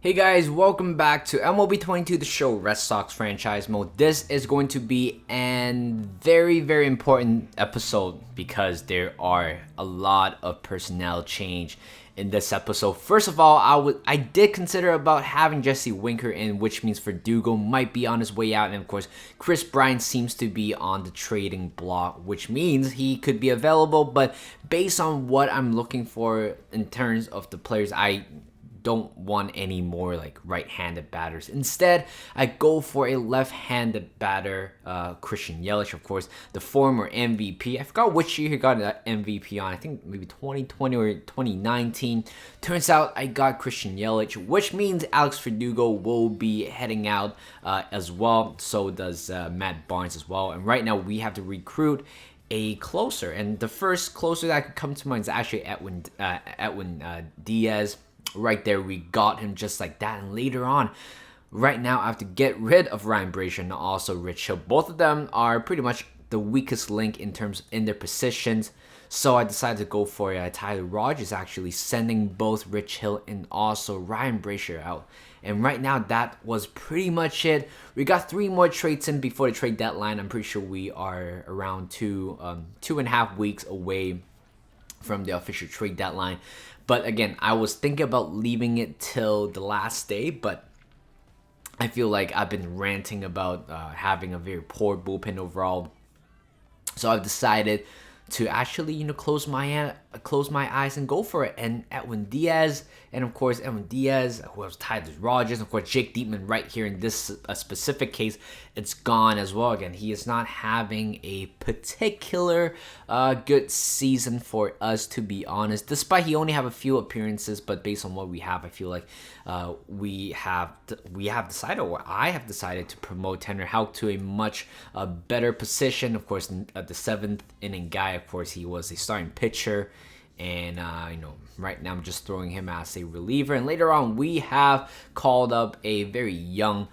Hey guys, welcome back to MLB 22, the show, Red Sox franchise mode. This is going to be an very important episode because there are a lot of personnel change in this episode. First of all, I did consider about having Jesse Winker in, which means Verdugo might be on his way out, and of course Chris Bryant seems to be on the trading block, which means he could be available. But based on what I'm looking for in terms of the players, I don't want any more like right-handed batters. Instead, I go for a left-handed batter, Christian Yelich, of course, the former MVP. I forgot which year he got that MVP on. I think maybe 2020 or 2019. Turns out I got Christian Yelich, which means Alex Verdugo will be heading out as well. So does Matt Barnes as well. And right now we have to recruit a closer, and the first closer that could come to mind is actually Edwin Diaz. Right there, we got him just like that. And later on, right now, I have to get rid of Ryan Brazier and also Rich Hill. Both of them are pretty much the weakest link in their positions. So I decided to go for Tyler Rogers, actually sending both Rich Hill and also Ryan Brazier out. And right now, that was pretty much it. We got 3 more trades in before the trade deadline. I'm pretty sure we are around 2.5 weeks away from the official trade deadline. But again, I was thinking about leaving it till the last day, but I feel like I've been ranting about having a very poor bullpen overall. So I've decided to actually, close my eyes and go for it. And Edwin Diaz, and of course Edwin Diaz, who was tied to Rogers, and of course Jake Diekman right here in this specific case, it's gone as well. Again, he is not having a particular good season for us, to be honest. Despite he only have a few appearances, but based on what we have, I feel like we have decided, or I have decided, to promote Tanner Houck to a much better position. Of course, at the 7th inning guy, of course, he was a starting pitcher. And, right now I'm just throwing him as a reliever. And later on, we have called up a very young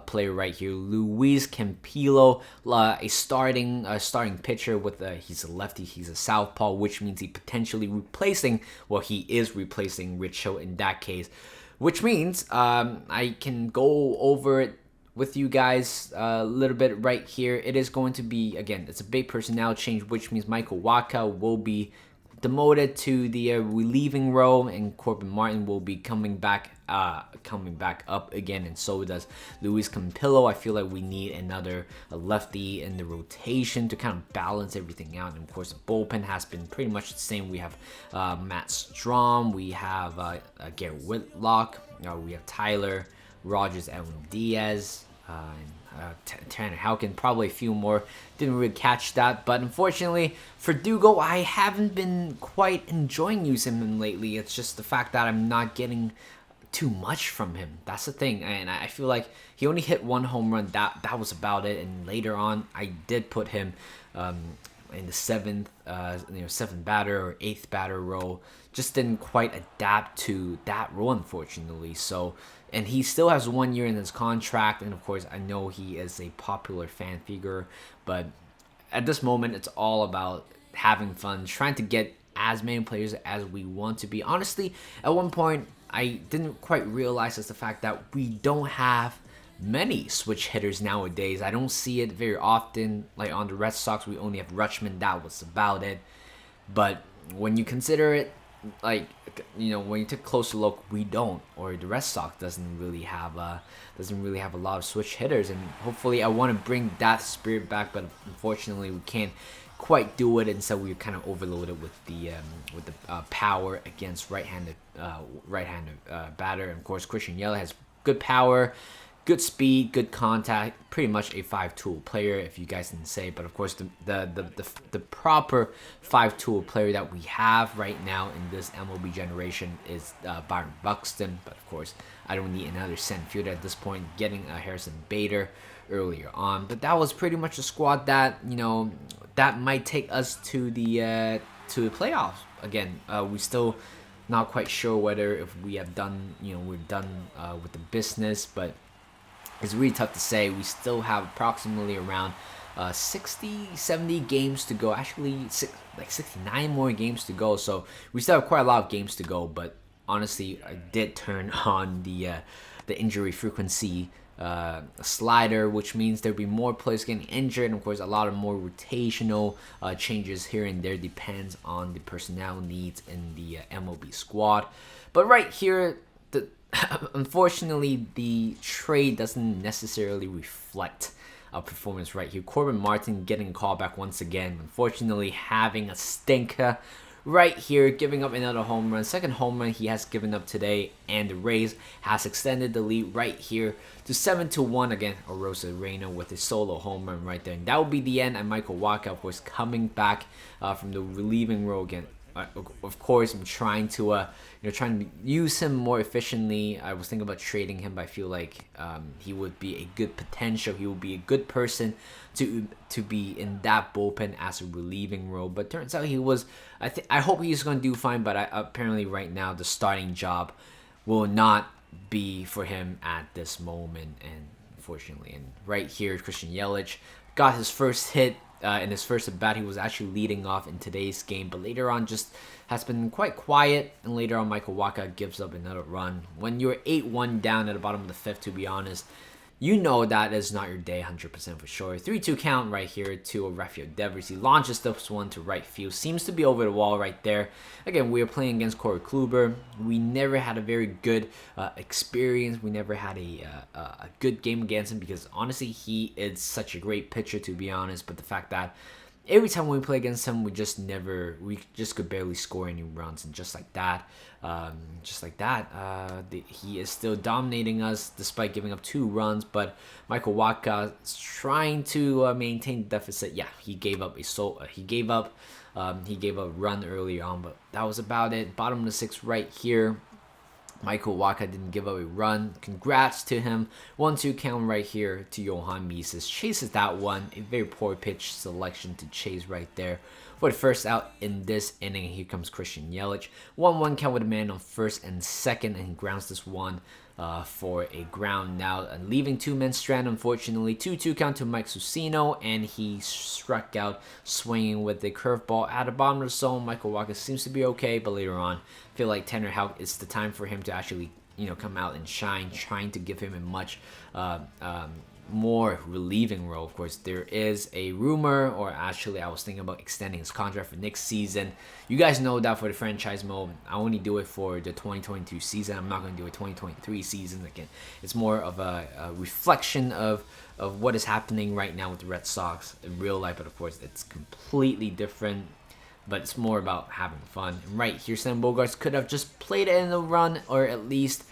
player right here, Luis Campillo, a starting pitcher with he's a lefty, he's a southpaw, which means he is replacing Rich Hill in that case, which means I can go over it with you guys a little bit right here. It is going to be, again, it's a big personnel change, which means Michael Wacha will be demoted to the relieving role, and Corbin Martin will be coming back up again, and so does Luis Campillo. I feel like we need another lefty in the rotation to kind of balance everything out. And of course, the bullpen has been pretty much the same. We have Matt Strom, we have Garrett Whitlock, we have Tyler Rogers, Edwin Diaz, Tanner Houck, probably a few more. Didn't really catch that, but unfortunately, Verdugo, I haven't been quite enjoying using him lately. It's just the fact that I'm not getting too much from him. That's the thing, and I feel like he only hit 1 home run. That was about it. And later on, I did put him in the 7th batter or 8th batter role. Just didn't quite adapt to that role, unfortunately. So, and he still has 1 year in his contract, and of course, I know he is a popular fan figure, but at this moment, it's all about having fun, trying to get as many players as we want to be. Honestly, at one point, I didn't quite realize the fact that we don't have many switch hitters nowadays. I don't see it very often. Like on the Red Sox, we only have Rutschman. That was about it. But when you consider it, when you take a closer look, we don't, or the Red Sox doesn't really have a lot of switch hitters. And hopefully, I want to bring that spirit back, but unfortunately, we can't quite do it. Instead, we kind of overloaded with the power against right-handed batter. And of course, Christian Yelich has good power, good speed, good contact, pretty much a 5-tool player, if you guys didn't say. But of course, the proper 5-tool player that we have right now in this MLB generation is Byron Buxton. But of course, I don't need another center fielder at this point. Getting Harrison Bader earlier on, but that was pretty much a squad that that might take us to the playoffs. Again, we still not quite sure whether if we have done, we're done with the business, but it's really tough to say. We still have approximately around 70 games to go. Actually, like 69 more games to go. So we still have quite a lot of games to go. But honestly, I did turn on the injury frequency slider, which means there'll be more players getting injured, and of course a lot of more rotational changes here and there, depends on the personnel needs in the MLB squad. But right here, the unfortunately the trade doesn't necessarily reflect performance right here. Corbin Martin getting a call back once again, unfortunately having a stinker right here, giving up another home run. Second home run he has given up today, and the Rays has extended the lead right here to 7-1. Again, Arosa Reina with a solo home run right there. And that will be the end. And Michael Wacha, of course, coming back from the relieving role again. Of course, I'm trying to trying to use him more efficiently. I was thinking about trading him, but I feel like he would be a good potential. He would be a good person to be in that bullpen as a relieving role. But turns out he was. I hope he's going to do fine. But apparently, right now, the starting job will not be for him at this moment. And unfortunately, and right here, Christian Yelich got his first hit. In his first at bat, he was actually leading off in today's game, but later on just has been quite quiet, and later on Michael Wacha gives up another run. When you're 8-1 down at the bottom of the fifth, to be honest, you know that is not your day 100% for sure. 3-2 count right here to Rafael Devers. He launches this one to right field. Seems to be over the wall right there. Again, we are playing against Corey Kluber. We never had a very good experience. We never had a good game against him because honestly, he is such a great pitcher, to be honest. But the fact that every time we play against him, we just could barely score any runs, and just like that, he is still dominating us despite giving up 2 runs. But Michael Wacha is trying to maintain the deficit. Yeah, he gave up a run early on, but that was about it. Bottom of the 6th right here. Michael Wacha didn't give up a run. Congrats to him. 1-2 count right here to Johan Mises. Chases that one. A very poor pitch selection to chase right there. For the first out in this inning, here comes Christian Yelich. 1-1 count with a man on first and second, and he grounds this one for a ground out, and leaving 2-man strand, unfortunately. 2-2 count to Mike Susino, and he struck out swinging with the curveball at the bottom of the zone. Michael Wacha seems to be okay, but later on, I feel like Tanner Houck, it's the time for him to actually come out and shine, trying to give him a much more relieving role. Of course, there is a rumor, or actually I was thinking about extending his contract for next season. You guys know that for the franchise mode, I only do it for the 2022 season. I'm not going to do a 2023 season. Again, it's more of a reflection of what is happening right now with the Red Sox in real life, but of course it's completely different. But it's more about having fun. And right here, Sam Bogarts could have just played it in the run, or at least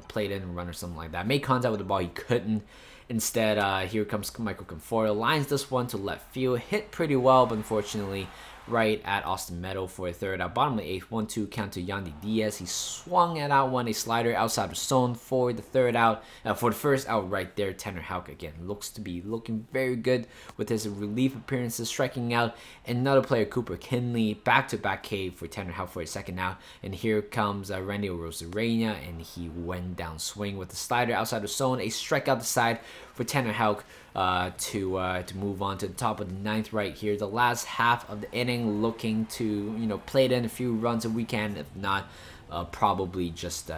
played it in a run or something like that. Made contact with the ball, he couldn't. Instead, here comes Michael Conforto, lines this one to left field, hit pretty well, but unfortunately, right at Austin Meadow for a third out. Bottom of the 8th, 1-2 count to Yandy Diaz. He swung at out one, a slider outside the zone for the third out. For the first out right there, Tanner Houck again looks to be looking very good with his relief appearances, striking out another player, Cooper Kinley. Back-to-back K for Tanner Houck for a second out. And here comes Randy Rosarena, and he went down swing with the slider outside the zone. A strikeout the side for Tanner Houck to move on to the top of the 9th right here. The last half of the inning, looking to play it in a few runs if we can. If not, probably just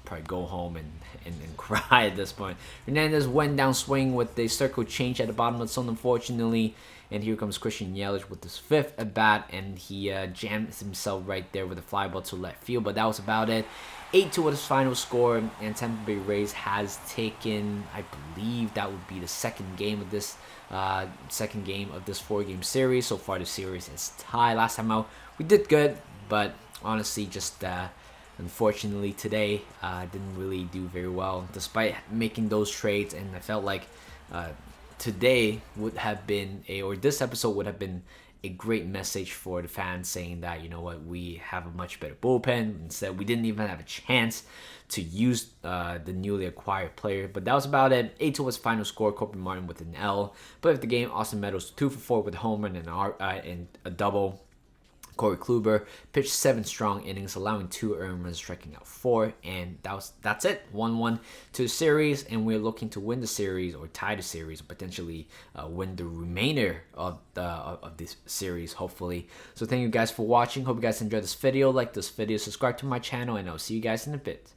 probably go home and cry at this point. Hernandez went down swing with the circle change at the bottom of the zone, unfortunately. And here comes Christian Yelich with his 5th at bat, and he jams himself right there with a fly ball to left field. But that was about it. 8-2 was his final score, and Tampa Bay Rays has taken, I believe that would be the second game of this 4-game series. So far, the series is tied. Last time out, we did good, but honestly, just unfortunately today, didn't really do very well despite making those trades. And I felt like today would have been this episode would have been a great message for the fans, saying that, we have a much better bullpen. Instead, we didn't even have a chance to use the newly acquired player. But that was about it. 8-2 was final score. Corbin Martin with an L. But of the game, Austin Meadows 2 for 4 with a home run and a double. Corey Kluber pitched 7 strong innings, allowing 2 earned runs, striking out 4, and that's it. 1-1 to the series, and we're looking to win the series or tie the series, or potentially win the remainder of this series, hopefully. So thank you guys for watching. Hope you guys enjoyed this video. Like this video, subscribe to my channel, and I'll see you guys in a bit.